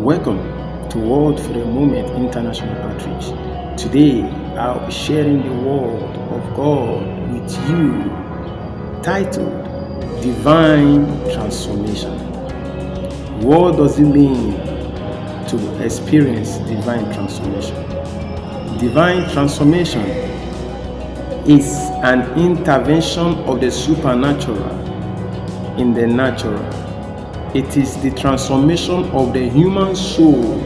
Welcome to World for a Moment International Outreach. Today, I'll be sharing the Word of God with you, titled Divine Transformation. What does it mean to experience divine transformation? Divine transformation is an intervention of the supernatural in the natural. It is the transformation of the human soul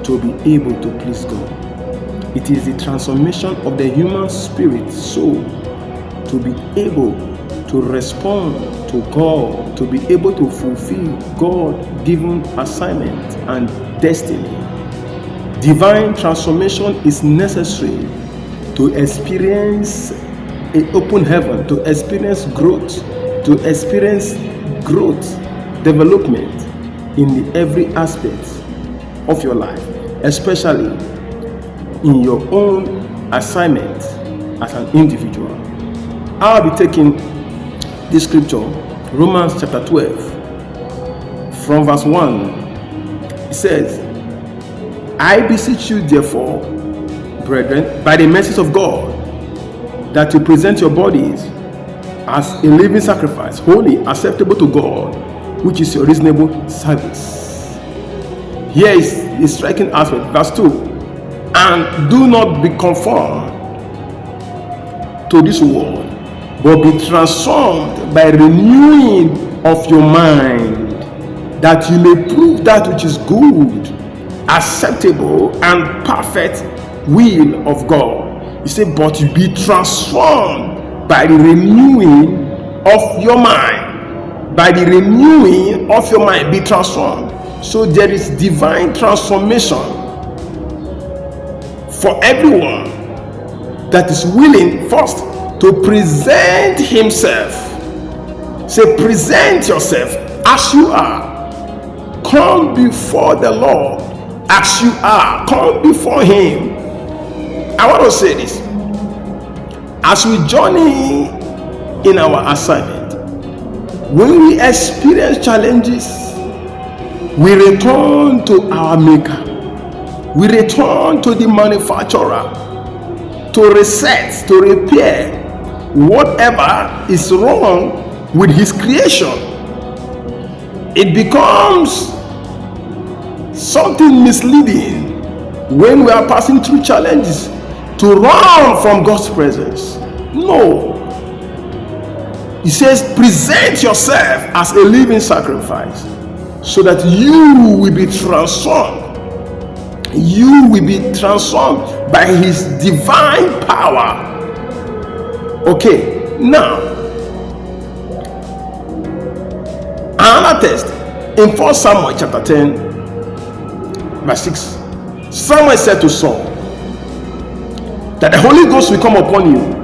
to be able to please God. It is the transformation of the human spirit soul to be able to respond to God, to be able to fulfill God-given assignment and destiny. Divine transformation is necessary to experience an open heaven, to experience growth, development in every aspect of your life, especially in your own assignment as an individual. I'll be taking this scripture, Romans chapter 12, from verse 1. It says, I beseech you therefore, brethren, by the mercies of God, that you present your bodies as a living sacrifice, holy, acceptable to God, which is your reasonable service. Here is the striking aspect, verse 2. And do not be conformed to this world, but be transformed by renewing of your mind, that you may prove that which is good, acceptable, and perfect will of God. He said, but you be transformed by the renewing of your mind. By the renewing of your mind, be transformed. So there is divine transformation for everyone that is willing first to present himself. Say, present yourself as you are. Come before the Lord as you are. Come before him. I want to say this. As we journey in our assignment, when we experience challenges, we return to our maker. We return to the manufacturer to reset, to repair whatever is wrong with his creation. It becomes something misleading when we are passing through challenges to run from God's presence. No. He says, present yourself as a living sacrifice so that you will be transformed. You will be transformed by his divine power. Okay, now, another text in 1 Samuel chapter 10, verse 6. Samuel said to Saul that the Holy Ghost will come upon you,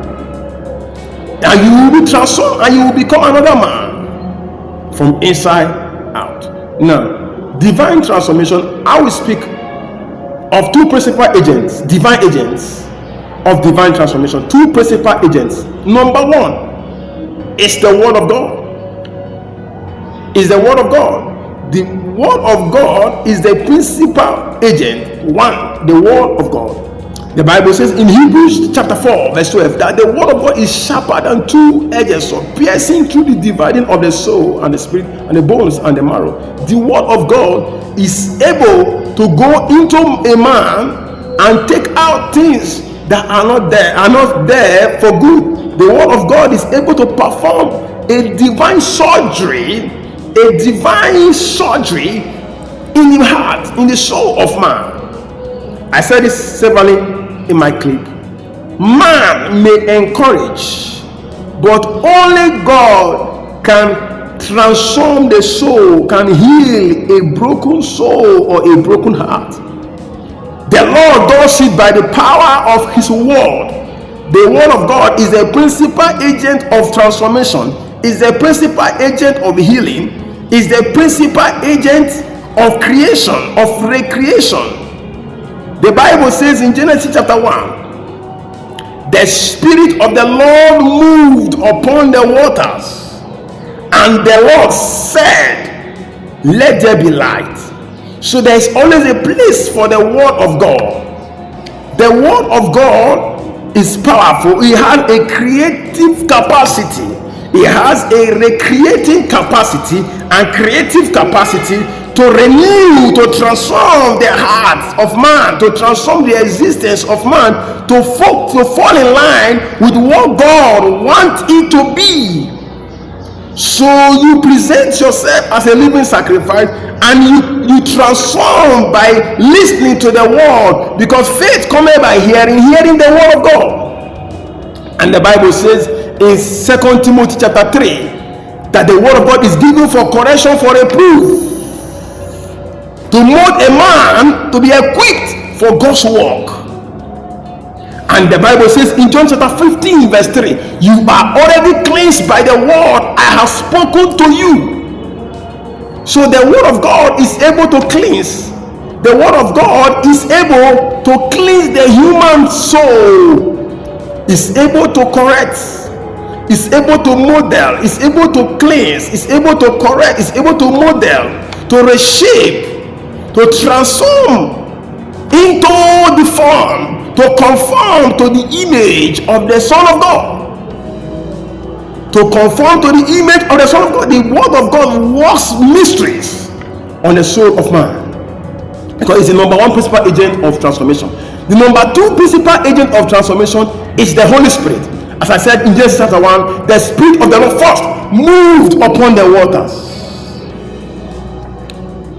and you will be transformed, and you will become another man from inside out. Now, divine transformation, I will speak of two principal agents, divine agents of divine transformation. Two principal agents. Number one is the Word of God. Is the Word of God. The Word of God is the principal agent. One, the Word of God. The Bible says in Hebrews chapter 4 verse 12 that the word of God is sharper than two-edged sword, piercing through the dividing of the soul and the spirit and the bones and the marrow. The word of God is able to go into a man and take out things that are not there for good. The word of God is able to perform a divine surgery in the heart, in the soul of man. I said this severally in my clip. Man may encourage, but only God can transform the soul, can heal a broken soul or a broken heart. The Lord does it by the power of his word. The word of God is the principal agent of transformation, is the principal agent of healing, is the principal agent of creation, of recreation. The Bible says in Genesis chapter 1, the Spirit of the Lord moved upon the waters, and the Lord said, let there be light. So there is always a place for the word of God. The word of God is powerful. It has a creative capacity. It has a recreating capacity and creative capacity to renew, to transform the heart of man, to transform the existence of man, to fall in line with what God wants it to be. So you present yourself as a living sacrifice, and you transform by listening to the word, because faith comes by hearing the word of God. And the Bible says in 2 Timothy chapter 3 that the word of God is given for correction, for reproof, to mold a man to be equipped for God's work. And the Bible says in John chapter 15 verse 3, you are already cleansed by the word I have spoken to you. So the word of God is able to cleanse. The word of God is able to cleanse the human soul. Is able to correct. Is able to model. Is able to cleanse. Is able to correct. Is able to model. To reshape. To transform into the form, to conform to the image of the Son of God. To conform to the image of the Son of God. The word of God works mysteries on the soul of man, because it's the number one principal agent of transformation. The number two principal agent of transformation is the Holy Spirit. As I said in Genesis chapter 1, the Spirit of the Lord first moved upon the waters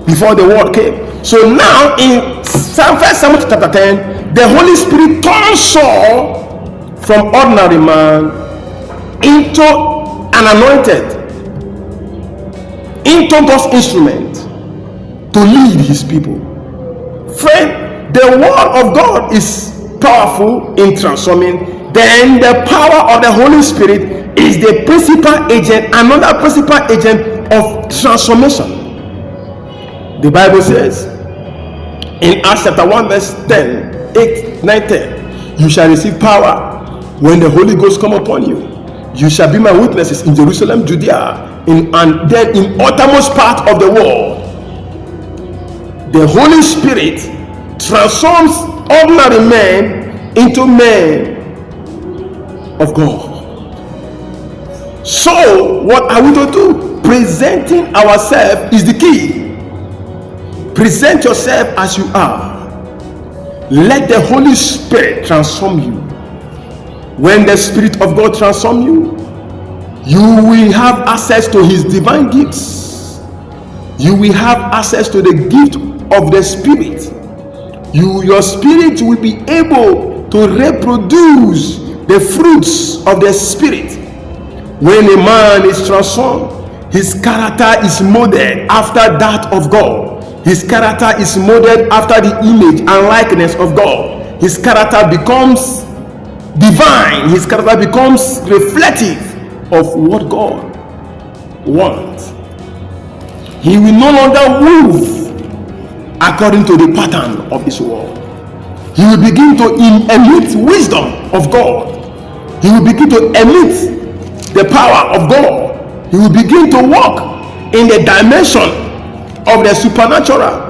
before the word came. So now in 1 Samuel chapter 10, the Holy Spirit turns Saul from ordinary man into an anointed, into God's instrument to lead his people. Friend, the word of God is powerful in transforming. Then the power of the Holy Spirit is the principal agent, another principal agent of transformation. The Bible says in Acts chapter 1 verse 10, 8, 9, 10, you shall receive power when the Holy Ghost come upon you. You shall be my witnesses in Jerusalem, Judea, and then in uttermost part of the world. The Holy Spirit transforms ordinary men into men of God. So what are we to do? Presenting ourselves is the key. Present yourself as you are. Let the Holy Spirit transform you. When the Spirit of God transforms you, you will have access to his divine gifts. You will have access to the gift of the Spirit. Your spirit will be able to reproduce the fruits of the Spirit. When a man is transformed, his character is molded after that of God. His character is molded after the image and likeness of God. His character becomes divine. His character becomes reflective of what God wants. He will no longer move according to the pattern of this world. He will begin to emit wisdom of God. He will begin to emit the power of God. He will begin to walk in the dimension of the supernatural.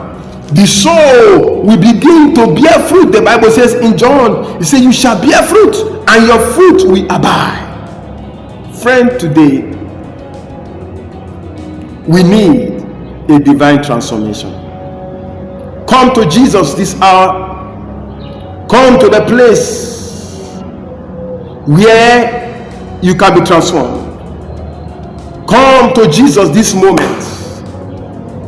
The soul will begin to bear fruit. The Bible says in John, it says you shall bear fruit and your fruit will abide. Friend, today we need a divine transformation. Come to Jesus this hour. Come to the place where you can be transformed. Come to Jesus this moment.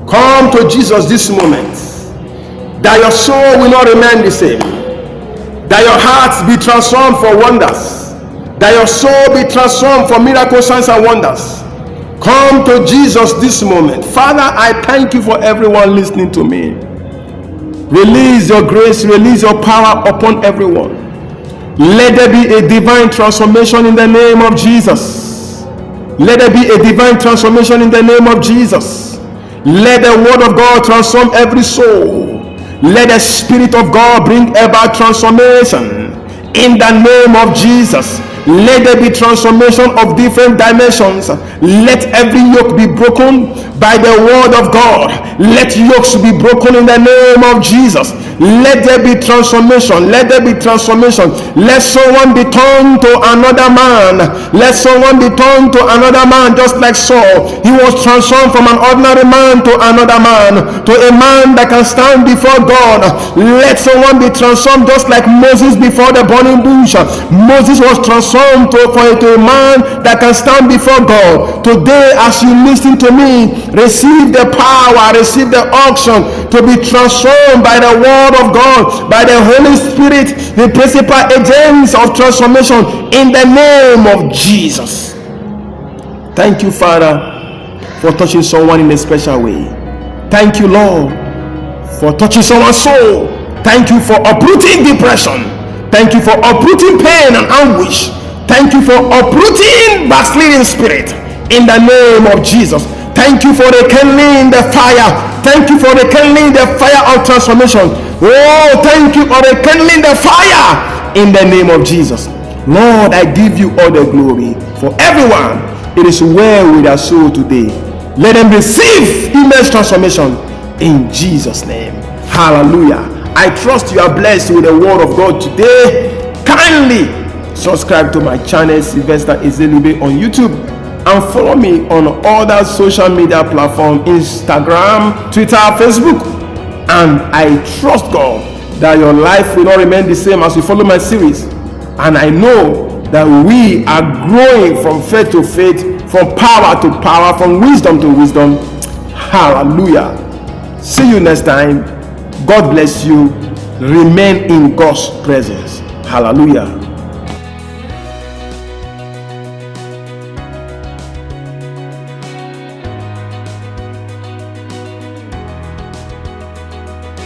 Come to Jesus this moment, that your soul will not remain the same, that your heart be transformed for wonders, that your soul be transformed for miracles, signs and wonders. Come to Jesus this moment. Father, I thank you for everyone listening to me. Release your grace, release your power upon everyone. Let there be a divine transformation in the name of Jesus. Let there be a divine transformation in the name of Jesus. Let the word of God transform every soul. Let the Spirit of God bring about transformation in the name of Jesus. Let there be transformation of different dimensions. Let every yoke be broken by the word of God. Let yokes be broken in the name of Jesus. Let there be transformation. Let there be transformation. Let someone be turned to another man. Let someone be turned to another man, just like Saul. He was transformed from an ordinary man to another man, to a man that can stand before God. Let someone be transformed, just like Moses before the burning bush. Moses was transformed to a man that can stand before God. Today, as you listen to me, receive the power, receive the unction to be transformed by the word of God, by the Holy Spirit, the principal agents of transformation, in the name of Jesus. Thank you, Father, for touching someone in a special way. Thank you, Lord, for touching someone's soul. Thank you for uprooting depression. Thank you for uprooting pain and anguish. Thank you for uprooting backsliding spirit in the name of Jesus. Thank you for rekindling the fire. Thank you for rekindling the fire of transformation. Oh, thank you for rekindling the fire in the name of Jesus. Lord, I give you all the glory. For everyone, it is well with their soul today. Let them receive immense transformation in Jesus' name. Hallelujah. I trust you are blessed with the word of God today. Kindly subscribe to my channel, Sylvester Ezelube, on YouTube, and follow me on other social media platforms, Instagram, Twitter, Facebook. And I trust God that your life will not remain the same as you follow my series. And I know that we are growing from faith to faith, from power to power, from wisdom to wisdom. Hallelujah. See you next time. God bless you. Remain in God's presence. Hallelujah.